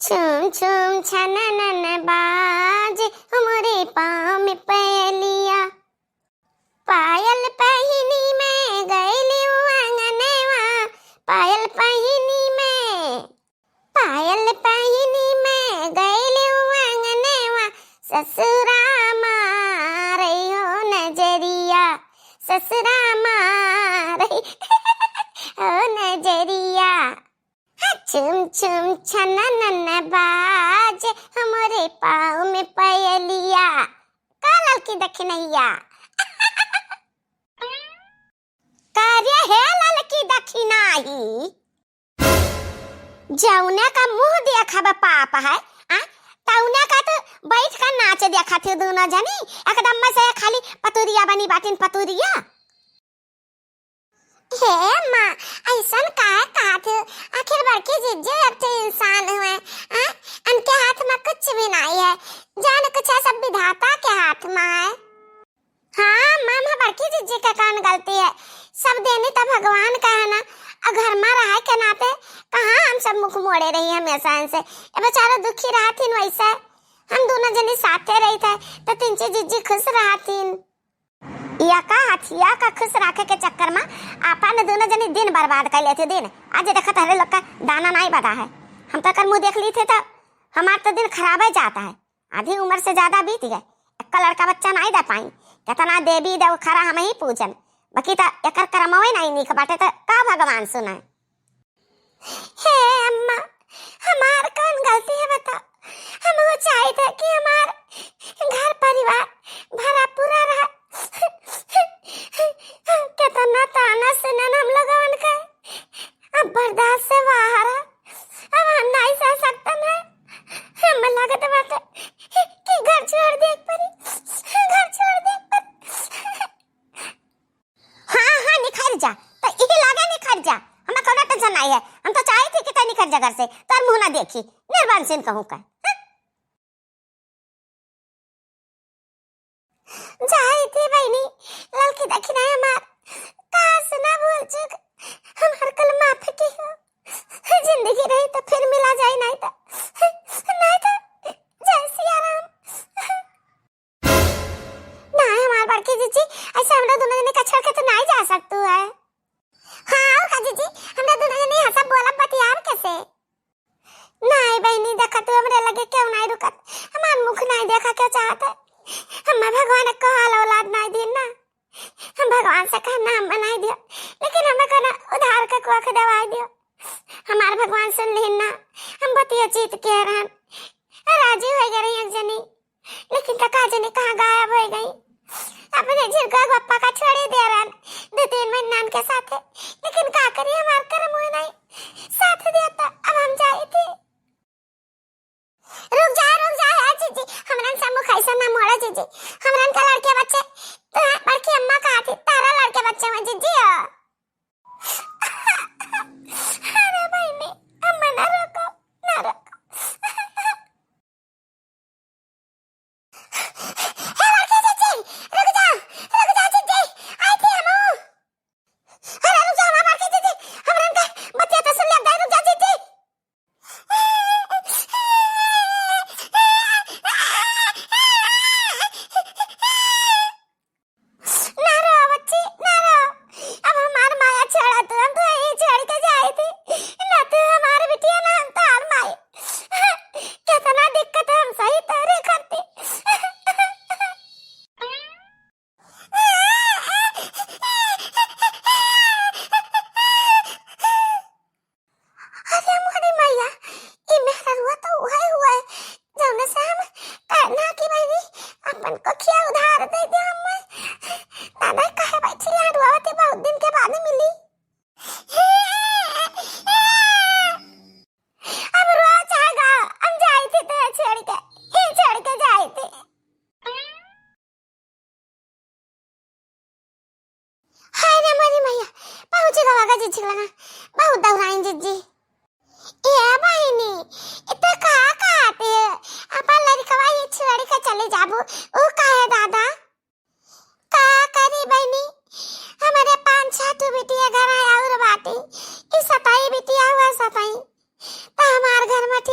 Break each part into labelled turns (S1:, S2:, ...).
S1: छुम छुम छननन बाजे हमरे पाँव में पयलिया। पायल पहिनी में गईली अंगनवा, पायल पहिनी में, पायल पहिनी में गईली अंगनवा। ससुरा मारे हो नजरिया, ससुरा मारे हो नजरिया। छुम छुम छननन बाजे हमरे पाँव में पयलिया। कालल की दखिनैया कार्य है लाल की दखिनाही। जौना का मुंह देखा बा पाप है तौना का तो बैठ कर नाच देखा थे दोनों जनी एकदम में से खाली पतुरिया बनी बाटिन पतुरिया। हे माँ ऐसन काहे कहत हो? आखिर बड़की जिज्जे अब तो इंसान हुए उनके हाथ में कुछ भी नहीं है, जान कुछ है सब विधाता के हाथ में है। हाँ मामा बड़की जिज्जे का कौन गलती है, सब देने तो भगवान का है ना। घर में रहा के नाते कहाँ हम सब मुख मोड़े रही हमेशा इनसे। ये बेचारा दुखी रहा थी वैसा हम दोनों जने साथे रही थे तो तिनचे जिज्जी खुश रहा थी। या का हथिया का खुश रखे के चक्कर में आपन दोनों जने दिन बर्बाद कर लेते। दिन आज देखा था लोग का दाना नहीं बता है। हम तो कर मुँह देख ली थे तो हमारा तो दिन खराब ही जाता है। आधी उम्र से ज्यादा बीत गए, एक लड़का बच्चा नहीं दे पाई। कहता ना देवी देव खरा हम ही पूजन, बाकी तो एक करमवे नहीं निक बाटे तो का भगवान सुना। हे अम्मा हमार कौन गलती है बता? हम वो चाहे थे कि हमार घर परिवार भरा पूरा रहा। कितना ताना सुनन हम लोगन का, अब बर्दाश्त से बाहर है। अब हम नहीं सह सकते हैं। हम लगत बाटे कि घर छोड़ दे परी, घर छोड़ दे परी। हाँ हाँ निखर जा तो इही लागे निखर जा, हमें कोई टेंशन नहीं है। हम तो चाहे थे कि तै निखर जा घर से, तोर मुंह ना देखी निर्वाण सिंह कहूँ का। जाई थी बहनी लड़की दखिना हमार कहा सुना बोल चुक हमार कल माफ की हो। जिंदगी रही तो फिर मिला जाए, नहीं तो जय सिया राम। नहीं हमार बड़की जीजी ऐसा हमरा दोनों जने का छोड़ के तो नहीं जा सकतू है। हाँ का जीजी हमरा दोनों जने ऐसा बोला बतियार कैसे? नहीं बहनी देखा तू हमरे लगे क्यों नहीं रुकत, हमार मुख नहीं देखा क्या चाहता। हम भगवान को हाल औलाद नहीं दी ना, हम भगवान से कहना हम बनाई दियो, लेकिन हमें कहना उधार का कुआ दवाई दियो। हमारे भगवान सुन लेना, हम बतिया जीत के रहन राजी हो गई एक जनी, लेकिन टका जनी कहाँ गायब हो गई। अपने झिरका गप्पा का छोड़े दे रहन 2-3 महीना के साथ, लेकिन का करिए हमार कर्म हुए नहीं साथ देता। अब हम जाए थे। रुक जा है जीजी, हमरन से मुख ऐसा ना मोड़ा जीजी। हमरन का लड़के बच्चे तो बड़की अम्मा कहा थी तारा लड़के बच्चे में जीजी। अरे भाई ने अम्मा ना रोको ना रोको।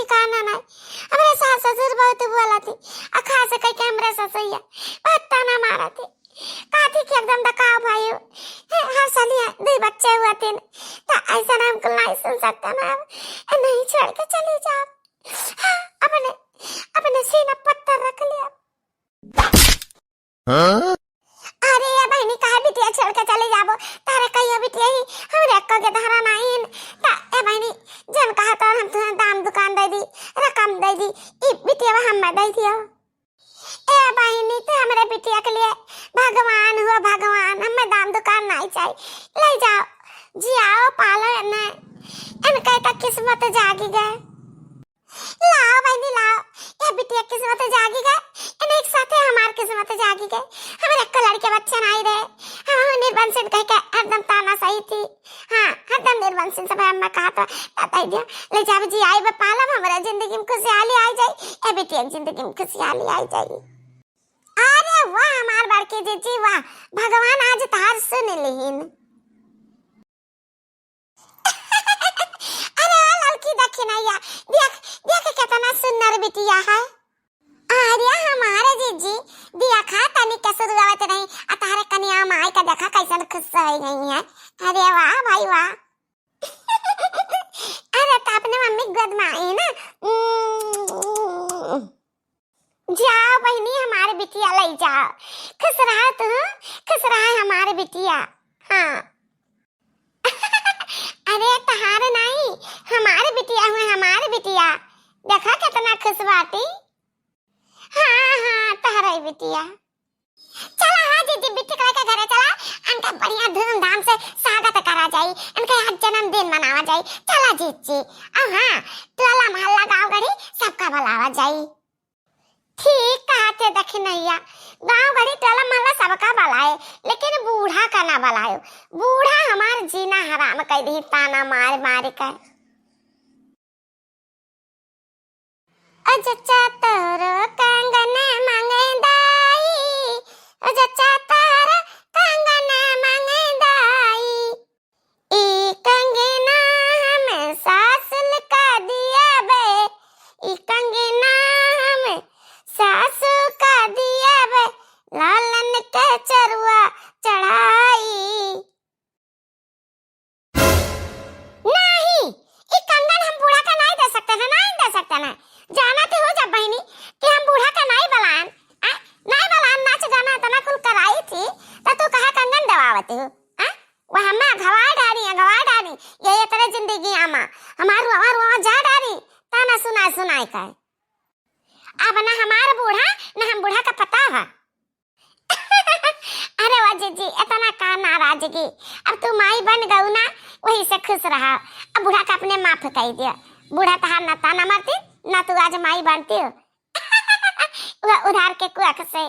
S1: ठिकाना नहीं। हमारे सास ससुर बहुत बोला थी आ खास कह के हमरे ससुरिया बहुत ताना मारा थी, काथी के एकदम दकाव भाई हर साल दो बच्चे हुआ थे तो ऐसा नाम को नहीं सुन सकता ना, नहीं छोड़ के चले जाओ। हाँ, अपने अपने सीना पत्थर रख लिया। हाँ? अरे ये बहनी कहा बिटिया छोड़ के चले जाबो, तारे कहियो बिटिया ही हमरे अक्का के धारा नहीं ता ए बहनी जन कहा तो हम तुम्हें दाम दुकान दे दी, रकम दे दी, ई बिटिया हम मैं दे दियो। ए बहनी तो हमरे बिटिया के लिए भगवान हुआ भगवान, हमें दाम दुकान नहीं चाहिए, ले जाओ जी आओ पालो ने इनका तक किस्मत जागी गए। लाओ बहनी लाओ, ये बिटिया किस्मत जागी गए, इन एक साथ हमार किस्मत जागी गए। हमारे एक लड़के बच्चे नहीं रहे, हम निर्वंशन कह के हरदम ताना सही थी। हाँ हरदम निर्वंशन सब अम्मा कहा था ताता दिया ले जाओ जी आई पालम, हमारा जिंदगी में खुशहाली आ जाए, ये बिटिया जिंदगी में खुशहाली आ जाए। अरे वाह हमार बड़के जीजी वाह, भगवान आज तार सुन लेहिन। देखी नैया देख देख कितना सुंदर बिटिया है। अरे हमारे जीजी दिया खा तनी के शुरुआत नहीं आ तारे कन्या माई का देखा कैसन खुश हो गई है। अरे वाह भाई वाह। अरे तो अपने मम्मी गोद में आई ना, जाओ बहनी हमारे बिटिया ले जाओ, खुश रहा तू, खुश रहा हमारे बिटिया। हाँ अरे तहारे नहीं हमारे बिटिया हुए, हमारे बिटिया देखा कितना खुश बाटी। हाँ हाँ तहरा बिटिया। चला हाँ जीजी बिट्टी के घरे चला, इनका बढ़िया धूमधाम से स्वागत करा जाए, इनका आज जन्मदिन मनावा जाए। चला जीजी अब हाँ टोला मोहल्ला गाँव गढ़ी सबका बुलावा जाए। ठीक कहते देख नैया, गाँव गढ़ी टोला मोहल्ला सबका बुलाए लेकिन बूढ़ा का ना बुलायो, बूढ़ा हमार जीना हराम कर दी ताना मार मार कर। अजचा तोरो कंगन मांगे दाई, अजचा तोरो कंगन मांगे दाई, ई कंगना हम सासुल का दिया बे, ई कंगना हम सासु का दिया बे, लालन के चरुआ चढ़ाई। नहीं ये कंगन हम बूढ़ा का नहीं दे सकते ना, नहीं दे सकते ना। जाना तो हो जा बहनी कि हम बूढ़ा का नहीं बलान, नहीं बलान नाच गाना तना कुल कराई थी तो तू कहा कंगन दबावती हो। वह हमें घवा डारी ये तेरे जिंदगी आमा हमारू जा डारी ताना सुना सुनाई का। अब ना हमारा बूढ़ा ना हम बूढ़ा का पता है। अरे वाह जीजी इतना का नाराजगी, अब तू माई बन गऊ ना वही से खुश रहा। अब बूढ़ा का अपने माफ कर दिया, बूढ़ा तहार ना ताना मारती ना तू आज माई बनती हो। वह उधार के कुआख से